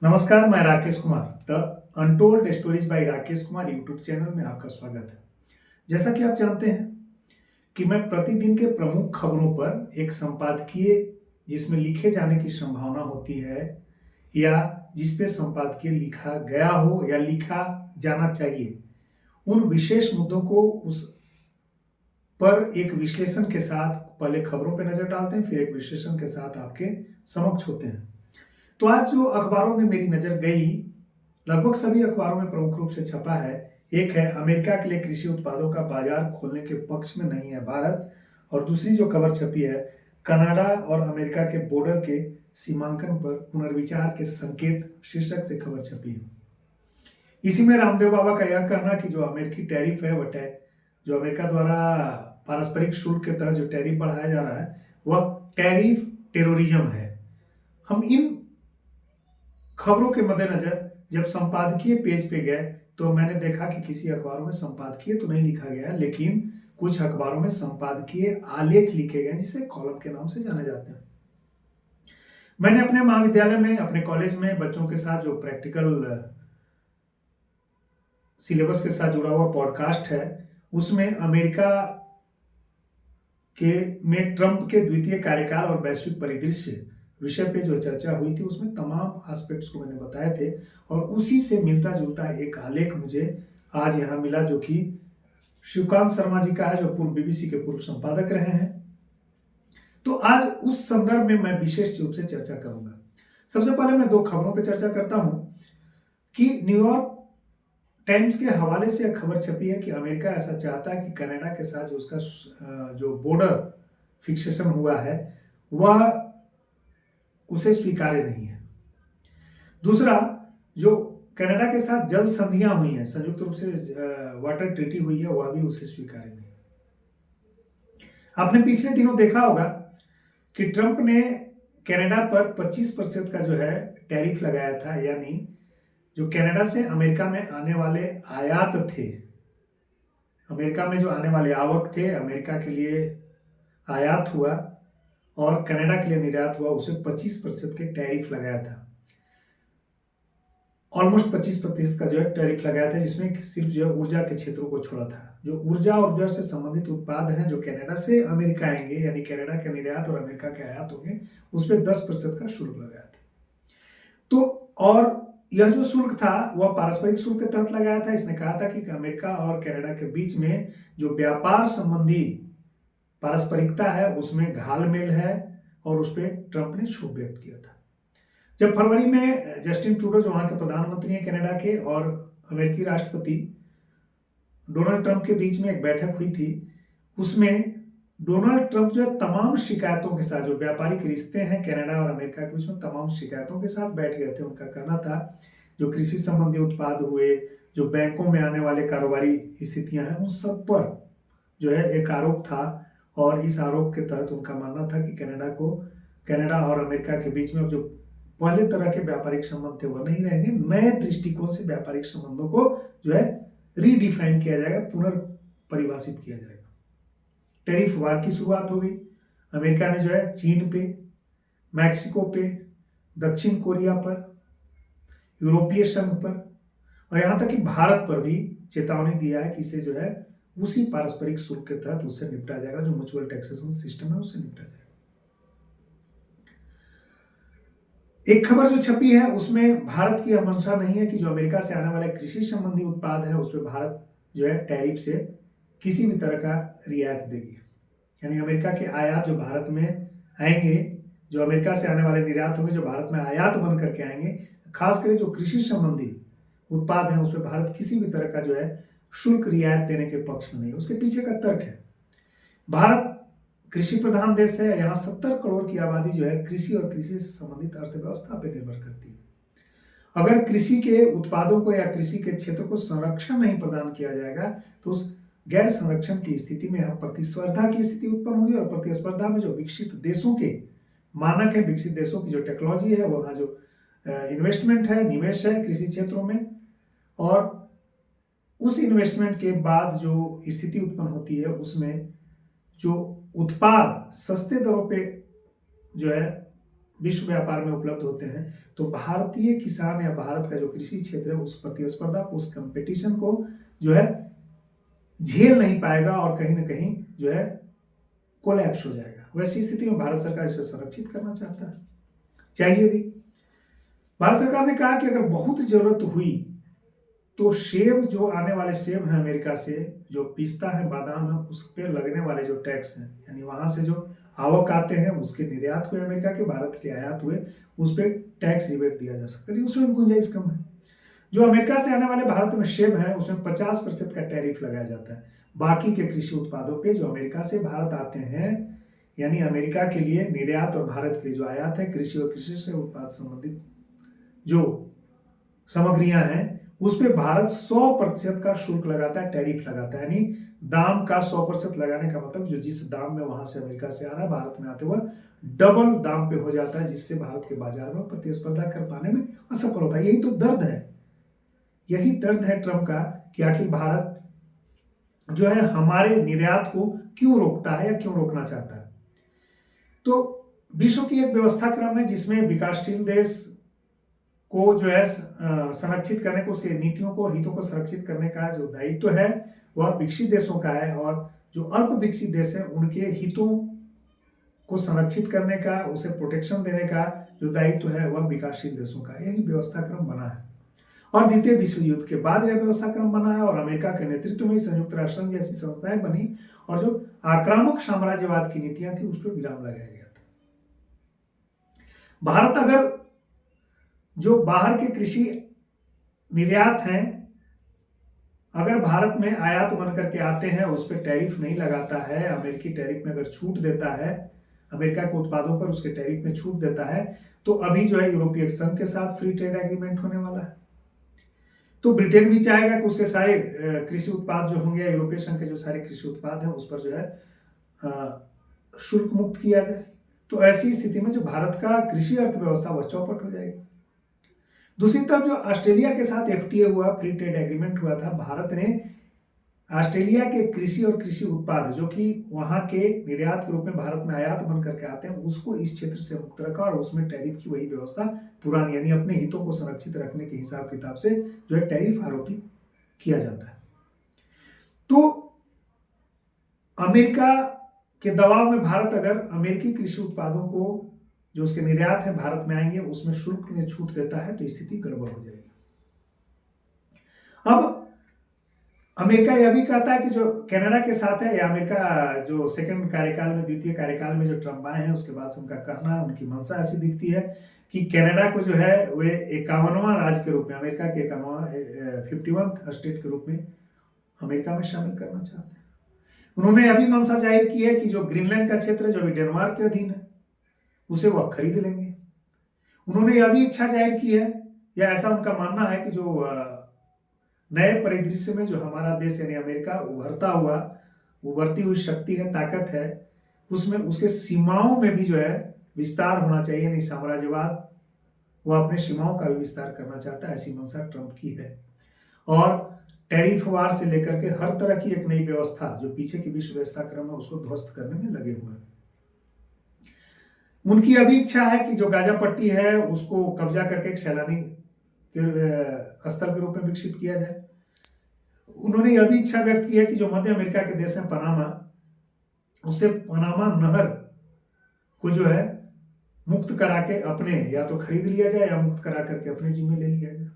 नमस्कार, मैं Rakesh Kumar. The untold stories bye Rakesh Kumar YouTube channel में आपका स्वागत है। जैसा कि आप जानते हैं कि मैं प्रतिदिन के प्रमुख खबरों पर एक संपादकीय जिसमें लिखे जाने की संभावना होती है या जिस पे संपादकीय लिखा गया हो या लिखा जाना चाहिए, उन विशेष मुद्दों को उस पर एक विश्लेषण के साथ पहले खबरों पर नजर डालते हैं, फिर एक विश्लेषण के साथ आपके समक्ष होते हैं। तो आज जो अखबारों में मेरी नजर गई, लगभग सभी अखबारों में प्रमुख रूप से छपा है। एक है, अमेरिका के लिए कृषि उत्पादों का बाजार खोलने के पक्ष में नहीं है भारत। और दूसरी जो खबर छपी है, कनाडा और अमेरिका के बॉर्डर के सीमांकन पर पुनर्विचार के संकेत शीर्षक से खबर छपी है। इसी में रामदेव बाबा का यह कहना कि जो अमेरिकी टैरिफ है, वह जो अमेरिका द्वारा पारस्परिक शुल्क के तहत जो टैरिफ बढ़ाया जा रहा है, वह टैरिफ टेररिज्म है। हम इन खबरों के मद्देनजर जब संपादकीय पेज पे गए तो मैंने देखा कि किसी अखबारों में संपादकीय तो नहीं लिखा गया है, लेकिन कुछ अखबारों में संपादकीय आलेख लिखे गए जिसे कॉलम के नाम से जाने जाते हैं। मैंने अपने महाविद्यालय में, अपने कॉलेज में बच्चों के साथ जो प्रैक्टिकल सिलेबस के साथ जुड़ा हुआ पॉडकास्ट है, उसमें अमेरिका के में ट्रंप के द्वितीय कार्यकाल और वैश्विक परिदृश्य विषय पे जो चर्चा हुई थी, उसमें तमाम एस्पेक्ट्स को मैंने बताए थे और उसी से मिलता जुलता एक आलेख मुझे आज यहाँ मिला, जो कि शिवकांत शर्मा जी का है, जो पूर्व बीबीसी के पूर्व संपादक रहे हैं। तो आज उस संदर्भ में मैं विशेष रूप से चर्चा करूंगा। सबसे पहले मैं दो खबरों पर चर्चा करता हूं कि न्यूयॉर्क टाइम्स के हवाले से एक खबर छपी है कि अमेरिका ऐसा चाहता है कि कनाडा के साथ जो उसका जो बॉर्डर फिक्सेशन हुआ है, वह उसे स्वीकार्य नहीं है। दूसरा, जो कनाडा के साथ जल संधियां हुई हैं, संयुक्त रूप से वाटर ट्रीटी हुई है, वह भी उसे स्वीकार्य नहीं। आपने पिछले दिनों देखा होगा कि ट्रंप ने कनाडा पर 25% का जो है टैरिफ लगाया था, यानी जो कनाडा से अमेरिका में आने वाले आयात थे, अमेरिका में जो आने वाले आवक थे, अमेरिका के लिए आयात हुआ और कनाडा के लिए निर्यात हुआ, उसे 25% के टैरिफ लगाया था। ऑलमोस्ट 25% का जो है टैरिफ लगाया था, जिसमें सिर्फ जो है ऊर्जा के क्षेत्रों को छोड़ा था। जो ऊर्जा और ऊर्जा से संबंधित उत्पाद हैं जो कनाडा से अमेरिका आएंगे, यानी कनाडा के निर्यात और अमेरिका के आयात होंगे, उस पर 10% का शुल्क लगाया था। तो और यह जो शुल्क था वह पारस्परिक शुल्क के तहत लगाया था। इसने कहा था कि अमेरिका और कनाडा के बीच में जो व्यापार संबंधी पारस्परिकता है उसमें घालमेल है, और उस पर ट्रंप ने क्षोभ व्यक्त किया था। जब फरवरी में जस्टिन ट्रूडो, जो वहां के प्रधानमंत्री हैं कनाडा के, और अमेरिकी राष्ट्रपति डोनाल्ड ट्रंप के बीच में एक बैठक हुई थी, उसमें डोनाल्ड ट्रंप जो है तमाम शिकायतों के साथ, जो व्यापारिक रिश्ते हैं कनाडा और अमेरिका के बीच में, तमाम शिकायतों के साथ बैठ गए थे। उनका कहना था जो कृषि संबंधी उत्पाद हुए, जो बैंकों में आने वाले कारोबारी स्थितियां हैं, उन सब पर जो है एक आरोप था, और इस आरोप के तहत उनका मानना था कि कनाडा और अमेरिका के बीच में जो पहले तरह के व्यापारिक संबंध थे वह नहीं रहेंगे। नए दृष्टिकोण से व्यापारिक संबंधों को जो है रीडिफाइन किया जाएगा, पुनर्परिभाषित किया जाएगा। टैरिफ वार की शुरुआत हो गई। अमेरिका ने जो है चीन पे, मैक्सिको पे, दक्षिण कोरिया पर, यूरोपीय संघ पर और यहां तक कि भारत पर भी चेतावनी दिया है कि इसे जो है उसी पारस्परिक शुल्क के तहत उससे निपटा जाएगा, जो म्यूचुअल टैक्सेशन सिस्टम है उससे निपटा जाएगा। एक खबर जो छपी है उसमें भारत की यह मंशा नहीं है कि जो अमेरिका से आने वाले कृषि संबंधी उत्पाद है उस पर भारत जो है टैरिफ से किसी भी तरह का रियायत देगी। यानी अमेरिका के आयात जो भारत में आएंगे, जो अमेरिका से आने वाले निर्यात होंगे, जो भारत में आयात बन करके आएंगे, खासकर जो कृषि संबंधी उत्पाद हैं उस पर भारत किसी भी तरह का जो है शुल्क रियायत देने के पक्ष में नहीं। उसके पीछे का तर्क है, भारत कृषि प्रधान देश है। यहाँ 70 करोड़ की आबादी जो है कृषि और कृषि से संबंधित अर्थव्यवस्था पर निर्भर करती है। अगर कृषि के उत्पादों को या कृषि के क्षेत्र को संरक्षण नहीं प्रदान किया जाएगा तो उस गैर संरक्षण की स्थिति में हम प्रतिस्पर्धा की स्थिति उत्पन्न होगी, और प्रतिस्पर्धा में जो विकसित देशों के मानक है, विकसित देशों की जो टेक्नोलॉजी है, वहां जो इन्वेस्टमेंट है, निवेश है कृषि क्षेत्रों में, और उस इन्वेस्टमेंट के बाद जो स्थिति उत्पन्न होती है उसमें जो उत्पाद सस्ते दरों पे जो है विश्व व्यापार में उपलब्ध होते हैं, तो भारतीय किसान या भारत का जो कृषि क्षेत्र है उस प्रतिस्पर्धा, उस कंपटीशन को जो है झेल नहीं पाएगा और कहीं ना कहीं जो है कोलैप्स हो जाएगा। वैसी स्थिति में भारत सरकार इसे संरक्षित करना चाहता है, चाहिए भी। भारत सरकार ने कहा कि अगर बहुत जरूरत हुई तो सेब, जो आने वाले सेब हैं अमेरिका से, जो पिस्ता है, बादाम है, उस पर लगने वाले जो टैक्स हैं, यानी वहां से जो आवक आते हैं उसके निर्यात हुए अमेरिका के, भारत के आयात हुए, उस पर टैक्स रिबेट दिया जा सकता है, उसमें गुंजाइश कम है। जो अमेरिका से आने वाले भारत में सेब है उसमें 50% का टैरिफ लगाया जाता है। बाकी के कृषि उत्पादों पे जो अमेरिका से भारत आते हैं, यानी अमेरिका के लिए निर्यात और भारत के लिए जो आयात है, कृषि और कृषि से उत्पाद संबंधित जो सामग्रियां हैं, उस पर भारत 100% का शुल्क लगाता है, टैरिफ लगाता है। यानी दाम का 100% लगाने का मतलब जो जिस दाम में वहां से अमेरिका से आ रहा है, भारत में आते हुए डबल दाम पे हो जाता है, जिससे भारत के बाजार में प्रतिस्पर्धा कर पाने में असफल होता है। यही तो दर्द है, यही दर्द है ट्रंप का कि आखिर भारत जो है हमारे निर्यात को क्यों रोकता है या क्यों रोकना चाहता है। तो विश्व की एक व्यवस्था क्रम है जिसमें विकासशील देश को जो है संरक्षित करने को, उसके नीतियों को, हितों को संरक्षित करने का जो दायित्व है वह विकसित देशों का है, और जो अल्प विकसित देश है उनके हितों को संरक्षित करने का, उसे प्रोटेक्शन देने का जो दायित्व है वह विकासशील देशों का। यही व्यवस्था क्रम बना है और द्वितीय विश्व युद्ध के बाद यह व्यवस्था क्रम बना है, और अमेरिका के नेतृत्व में संयुक्त राष्ट्र संघ जैसी संस्थाएं बनी और जो आक्रामक साम्राज्यवाद की नीतियां थी उस पर विराम लगाया गया था। भारत अगर जो बाहर के कृषि निर्यात हैं, अगर भारत में आयात बन करके आते हैं, उस पर टैरिफ नहीं लगाता है, अमेरिकी टैरिफ में अगर छूट देता है, अमेरिका के उत्पादों पर उसके टैरिफ में छूट देता है, तो अभी जो है यूरोपीय संघ के साथ फ्री ट्रेड एग्रीमेंट होने वाला है। तो ब्रिटेन भी चाहेगा कि उसके सारे कृषि उत्पाद जो होंगे, यूरोपीय संघ के जो सारे कृषि उत्पाद हैं उस पर जो है शुल्क मुक्त किया जाए। तो ऐसी स्थिति में जो भारत का कृषि अर्थव्यवस्था वह चौपट हो जाएगी। दूसरी तरफ जो ऑस्ट्रेलिया के साथ एफटीए हुआ, फ्री ट्रेड एग्रीमेंट हुआ था, भारत ने ऑस्ट्रेलिया के कृषि और कृषि उत्पाद जो कि वहां के निर्यात के रूप में भारत में आयात बन करके आते हैं, उसको इस क्षेत्र से मुक्त रखा और उसमें टैरिफ की वही व्यवस्था पुरानी, यानी अपने हितों को संरक्षित रखने के हिसाब किताब से जो है टैरिफ आरोपित किया जाता है। तो अमेरिका के दबाव में भारत अगर अमेरिकी कृषि उत्पादों को जो उसके निर्यात है भारत में आएंगे उसमें शुल्क में छूट देता है, तो स्थिति गड़बड़ हो जाएगी। अब अमेरिका यह भी कहता है कि जो कनाडा के साथ है, या अमेरिका जो सेकंड कार्यकाल में, द्वितीय कार्यकाल में जो ट्रंप आए हैं उसके बाद से उनका कहना, उनकी मंशा ऐसी दिखती है कि कनाडा को जो है वे 51वां राज्य के रूप में, अमेरिका के 51वां स्टेट के रूप में अमेरिका में शामिल करना चाहते हैं। उन्होंने अभी मंशा जाहिर की है कि जो ग्रीनलैंड का क्षेत्र है जो अभी डेनमार्क के अधीन है उसे वह खरीद लेंगे। उन्होंने यह भी इच्छा जाहिर की है, या ऐसा उनका मानना है कि जो नए परिदृश्य में जो हमारा देश यानी अमेरिका उभरती हुई शक्ति है, ताकत है, उसमें उसके सीमाओं में भी जो है विस्तार होना चाहिए, यानी साम्राज्यवाद वो अपने सीमाओं का भी विस्तार करना चाहता है, ऐसी मंशा ट्रंप की है। और टैरिफ वार से लेकर के हर तरह की एक नई व्यवस्था जो पीछे की विश्व व्यवस्था क्रम है उसको ध्वस्त करने में लगे हुए हैं। उनकी अभी इच्छा है कि जो गाजा पट्टी है उसको कब्जा करके एक सैलानी स्थल के रूप में विकसित किया जाए। उन्होंने यह भी इच्छा व्यक्त की है कि जो मध्य अमेरिका के देश है पनामा, उससे पनामा नहर को जो है मुक्त करा के अपने, या तो खरीद लिया जाए या मुक्त करा करके अपने जिम्मे ले लिया जाए।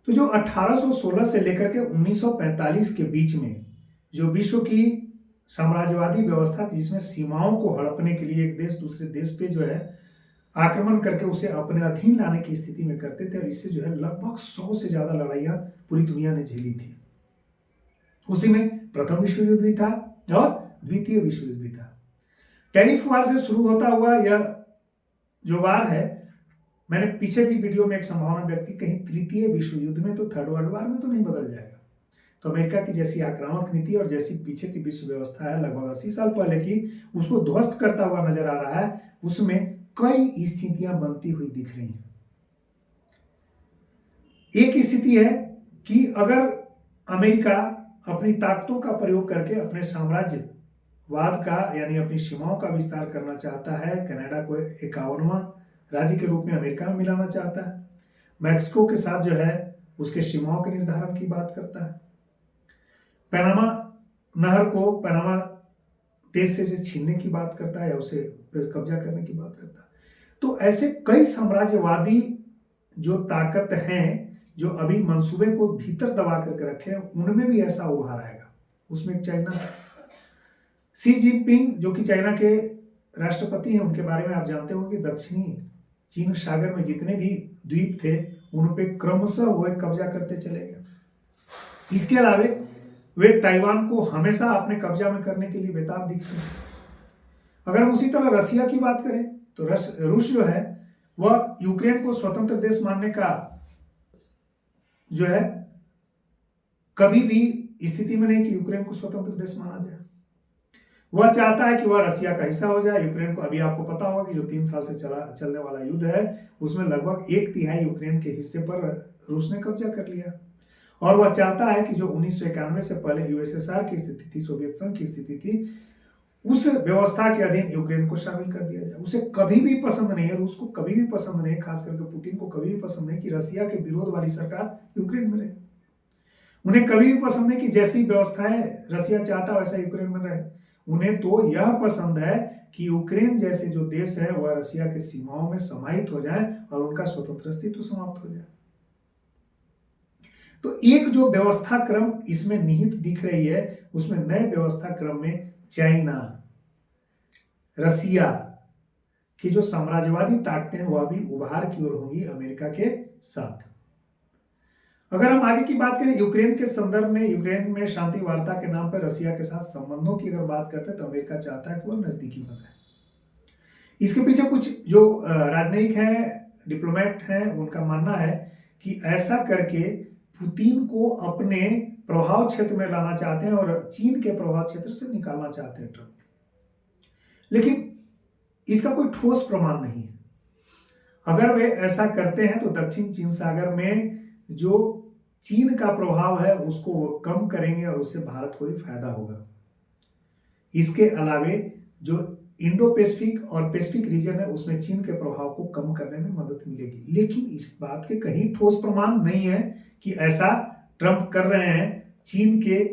तो जो 1816 से लेकर के 1945 के बीच में जो विश्व की साम्राज्यवादी व्यवस्था थी, जिसमें सीमाओं को हड़पने के लिए एक देश दूसरे देश पे जो है आक्रमण करके उसे अपने अधीन लाने की स्थिति में करते थे, और इससे जो है लगभग 100 से ज्यादा लड़ाइयां पूरी दुनिया ने झेली थी। उसी में प्रथम विश्व युद्ध भी था और द्वितीय विश्व युद्ध भी था। टैरिफ वार से शुरू होता हुआ यह जो वार है, मैंने पीछे भी वीडियो में एक संभावना व्यक्त की, कहीं तृतीय विश्व युद्ध में तो थर्ड वर्ल्ड वार में तो नहीं बदल जाएगा। तो अमेरिका की जैसी आक्रामक नीति और जैसी पीछे की विश्व व्यवस्था है लगभग 80 साल पहले की, उसको ध्वस्त करता हुआ नजर आ रहा है। उसमें कई स्थितियां बनती हुई दिख रही हैं। एक स्थिति है कि अगर अमेरिका अपनी ताकतों का प्रयोग करके अपने साम्राज्य वाद का यानी अपनी सीमाओं का विस्तार करना चाहता है। कनाडा को 51वां राज्य के रूप में अमेरिका में मिलाना चाहता है। मैक्सिको के साथ जो है उसके सीमाओं के निर्धारण की बात करता है। पनामा नहर को पनामा देश से छीनने की बात करता है या उसे कब्जा करने की बात करता है। तो ऐसे कई साम्राज्यवादी जो ताकत हैं जो अभी मंसूबे को भीतर दबा करके रखे हैं, उनमें भी ऐसा उभार आएगा। उसमें चाइना, शी जिनपिंग जो कि चाइना के राष्ट्रपति हैं, उनके बारे में आप जानते हो कि दक्षिणी चीन सागर में जितने भी द्वीप थे उन पे क्रमशः वो कब्जा करते चले गए। इसके अलावे वे ताइवान को हमेशा अपने कब्जा में करने के लिए बेताब दिखते हैं। अगर हम उसी तरह रसिया की बात करें तो रूस जो है वह यूक्रेन को स्वतंत्र देश मानने का जो है कभी भी स्थिति में नहीं कि यूक्रेन को स्वतंत्र देश माना जाए। वह चाहता है कि वह रसिया का हिस्सा हो जाए। यूक्रेन को अभी आपको पता होगा कि जो 3 साल से चलने वाला युद्ध है उसमें लगभग 1/3 यूक्रेन के हिस्से पर रूस ने कब्जा कर लिया। और वह चाहता है कि जो 1991 से पहले यूएसएसआर की स्थिति थी, सोवियत संघ की स्थिति थी, उस व्यवस्था के अधीन यूक्रेन को शामिल कर दिया जाए। उसे कभी भी पसंद नहीं है, रूस को कभी भी पसंद नहीं, खास करके पुतिन को कभी भी पसंद नहीं कि रसिया के विरोध वाली सरकार यूक्रेन में रहे। उन्हें कभी भी पसंद नहीं कि जैसी व्यवस्थाएं रसिया चाहता वैसा यूक्रेन में रहे। उन्हें तो यह पसंद है कि यूक्रेन जैसे जो देश है वह रसिया के सीमाओं में समाहित हो जाए और उनका स्वतंत्र अस्तित्व समाप्त हो जाए। तो एक जो व्यवस्था क्रम इसमें निहित दिख रही है, उसमें नए व्यवस्था क्रम में चाइना, रसिया की जो साम्राज्यवादी ताकतें हैं वह भी उभार की ओर होंगी अमेरिका के साथ। अगर हम आगे की बात करें यूक्रेन के संदर्भ में, यूक्रेन में शांति वार्ता के नाम पर रसिया के साथ संबंधों की अगर बात करते हैं तो अमेरिका चाहता है कि वह नजदीकी बनाए। इसके पीछे कुछ जो राजनयिक हैं, डिप्लोमेट हैं, उनका मानना है कि ऐसा करके पुतिन को अपने प्रभाव क्षेत्र में लाना चाहते हैं और चीन के प्रभाव क्षेत्र से निकालना चाहते हैं ट्रंप। लेकिन इसका कोई ठोस प्रमाण नहीं है। अगर वे ऐसा करते हैं तो दक्षिण चीन सागर में जो चीन का प्रभाव है उसको वो कम करेंगे और उससे भारत को भी फायदा होगा। इसके अलावे जो इंडो पैसिफिक और पैसिफिक रीजन है उसमें चीन के प्रभाव को कम करने में मदद मिलेगी। लेकिन इस बात के कहीं ठोस प्रमाण नहीं है कि ऐसा ट्रंप कर रहे हैं, चीन के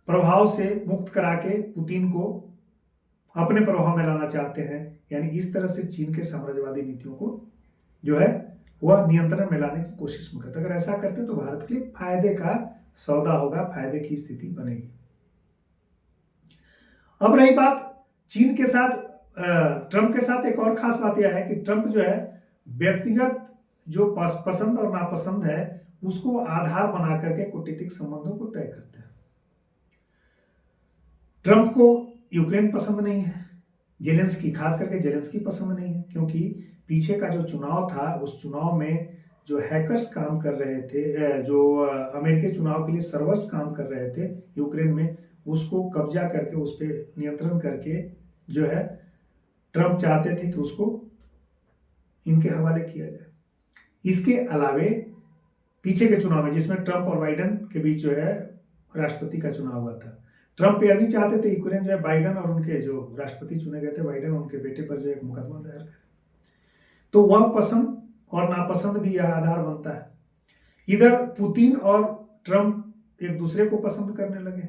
प्रभाव से मुक्त करा के पुतिन को अपने प्रभाव में लाना चाहते हैं। यानी इस तरह से चीन के साम्राज्यवादी नीतियों को जो है वह नियंत्रण में लाने की कोशिश में करते। अगर ऐसा करते तो भारत के फायदे का सौदा होगा, फायदे की स्थिति बनेगी। अब रही बात चीन के साथ, ट्रंप के साथ एक और खास बात यह है कि ट्रंप जो है व्यक्तिगत जो पसंद और नापसंद है उसको आधार बना करके कूटनीतिक संबंधों को तय करते हैं। ट्रंप को यूक्रेन पसंद नहीं है, जेलेंस्की, खास करके जेलेंस्की पसंद नहीं है, क्योंकि पीछे का जो चुनाव था उस चुनाव में जो हैकर्स काम कर रहे थे, जो अमेरिकी चुनाव के लिए सर्वर्स काम कर रहे थे यूक्रेन में, उसको कब्जा करके उस पर नियंत्रण करके जो है ट्रंप चाहते थे कि उसको इनके हवाले किया जाए। इसके अलावे पीछे के चुनाव में जिसमें ट्रंप और बाइडेन के बीच जो है राष्ट्रपति का चुनाव हुआ था, ट्रंप ये भी चाहते थे यूक्रेन जो है बाइडेन और उनके जो राष्ट्रपति चुने गए थे बाइडेन, उनके बेटे पर जो एक मुकदमा दायर करे। तो वह पसंद और नापसंद भी यह आधार बनता है। इधर पुतिन और ट्रंप एक दूसरे को पसंद करने लगे,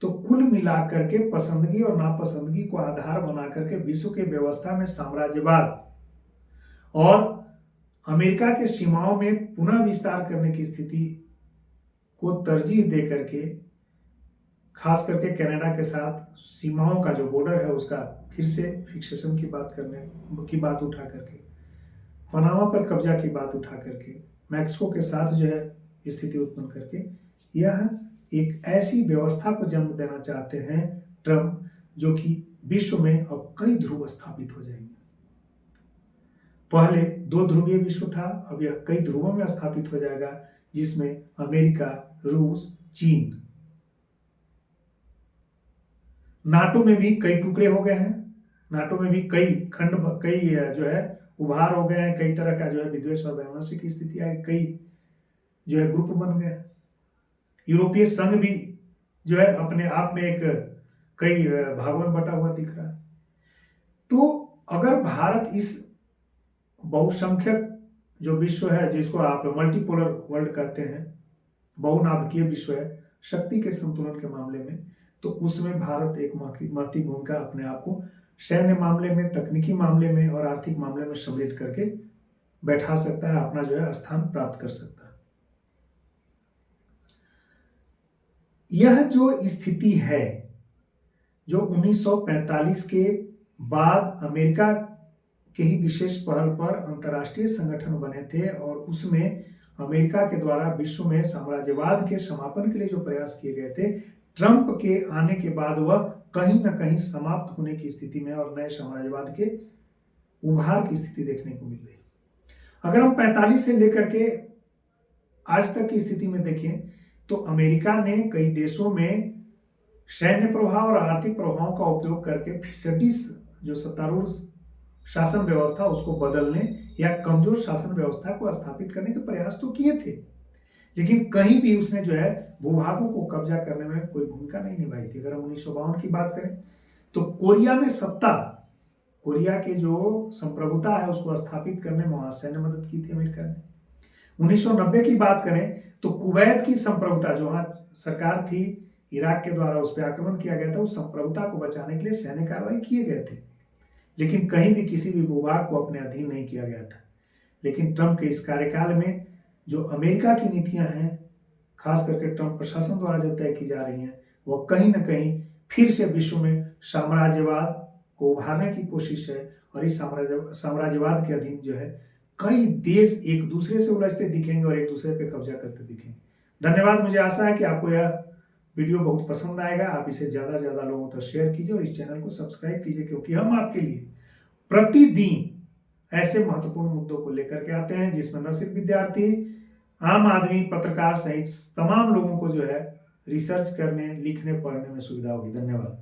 तो कुल मिलाकर के पसंदगी और नापसंदगी को आधार बना करके विश्व के व्यवस्था में साम्राज्यवाद और अमेरिका के सीमाओं में पुनः विस्तार करने की स्थिति को तरजीह दे करके, खास करके कनाडा के साथ सीमाओं का जो बॉर्डर है उसका फिर से फिक्सेशन की बात उठा करके, पनामा पर कब्जा की बात उठा करके, मैक्सिको के साथ जो है स्थिति उत्पन्न करके, यह एक ऐसी व्यवस्था को जन्म देना चाहते हैं ट्रंप जो कि विश्व में अब कई ध्रुव स्थापित हो जाएंगे। पहले 2 ध्रुवीय विश्व था, अब यह कई ध्रुवों में स्थापित हो जाएगा, जिसमें अमेरिका, रूस, चीन, नाटो में भी कई टुकड़े हो गए हैं, नाटो में भी कई जो है उभार हो गए हैं, कई तरह का जो है विद्वेष और वैमनस्य की स्थिति आई, कई जो है ग्रुप बन गए। यूरोपीय संघ भी जो है अपने आप में एक कई भागों में बटा हुआ दिख रहा है। तो अगर भारत इस बहुसंख्यक जो विश्व है, जिसको आप मल्टीपोलर वर्ल्ड कहते हैं, बहुनाभिकीय विश्व है शक्ति के संतुलन के मामले में, तो उसमें भारत एक महती भूमिका अपने आप को सैन्य मामले में, तकनीकी मामले में और आर्थिक मामले में सम्मिलित करके बैठा सकता है, अपना जो है स्थान प्राप्त कर सकता है। यह जो स्थिति है, जो 1945 के बाद अमेरिका के ही विशेष पहल पर अंतर्राष्ट्रीय संगठन बने थे और उसमें अमेरिका के द्वारा विश्व में साम्राज्यवाद के समापन के लिए जो प्रयास किए गए थे, ट्रंप के आने के बाद वह कहीं ना कहीं समाप्त होने की स्थिति में और नए साम्राज्यवाद के उभार की स्थिति देखने को मिल रही है। अगर हम 45 से लेकर के आज तक की स्थिति में देखें तो अमेरिका ने कई देशों में सैन्य प्रभाव और आर्थिक प्रभावों का उपयोग करके फिसडीज जो सत्तारूढ़ शासन व्यवस्था उसको बदलने या कमजोर शासन व्यवस्था को स्थापित करने के प्रयास तो किए थे, लेकिन कहीं भी उसने जो है भूभागों को कब्जा करने में कोई भूमिका नहीं निभाई थी। अगर हम 1952 की बात करें तो कोरिया में सत्ता, कोरिया के जो संप्रभुता है उसको स्थापित करने में वहां सैन्य मदद की थी अमेरिका ने। 1990 की बात करें तो कुवैत की संप्रभुता जो वहां सरकार थी, इराक के द्वारा उस पर आक्रमण किया गया था, उस संप्रभुता को बचाने के लिए सैन्य कार्रवाई किए गए थे, लेकिन कहीं भी किसी भी भूभाग को अपने अधीन नहीं किया गया था। लेकिन ट्रंप के इस कार्यकाल में जो अमेरिका की नीतियां हैं, खास करके ट्रंप प्रशासन द्वारा जो तय की जा रही हैं, वह कहीं ना कहीं फिर से विश्व में साम्राज्यवाद को उभारने की कोशिश है और इस साम्राज्यवाद के अधीन जो है कई देश एक दूसरे से उलझते दिखेंगे और एक दूसरे पे कब्जा करते दिखेंगे। धन्यवाद। मुझे आशा है कि आपको यह वीडियो बहुत पसंद आएगा। आप इसे ज़्यादा से ज़्यादा लोगों तक शेयर कीजिए और इस चैनल को सब्सक्राइब कीजिए, क्योंकि हम आपके लिए प्रतिदिन ऐसे महत्वपूर्ण मुद्दों को लेकर के आते हैं जिसमें न सिर्फ विद्यार्थी, आम आदमी, पत्रकार सहित तमाम लोगों को जो है रिसर्च करने, लिखने, पढ़ने में सुविधा होगी। धन्यवाद।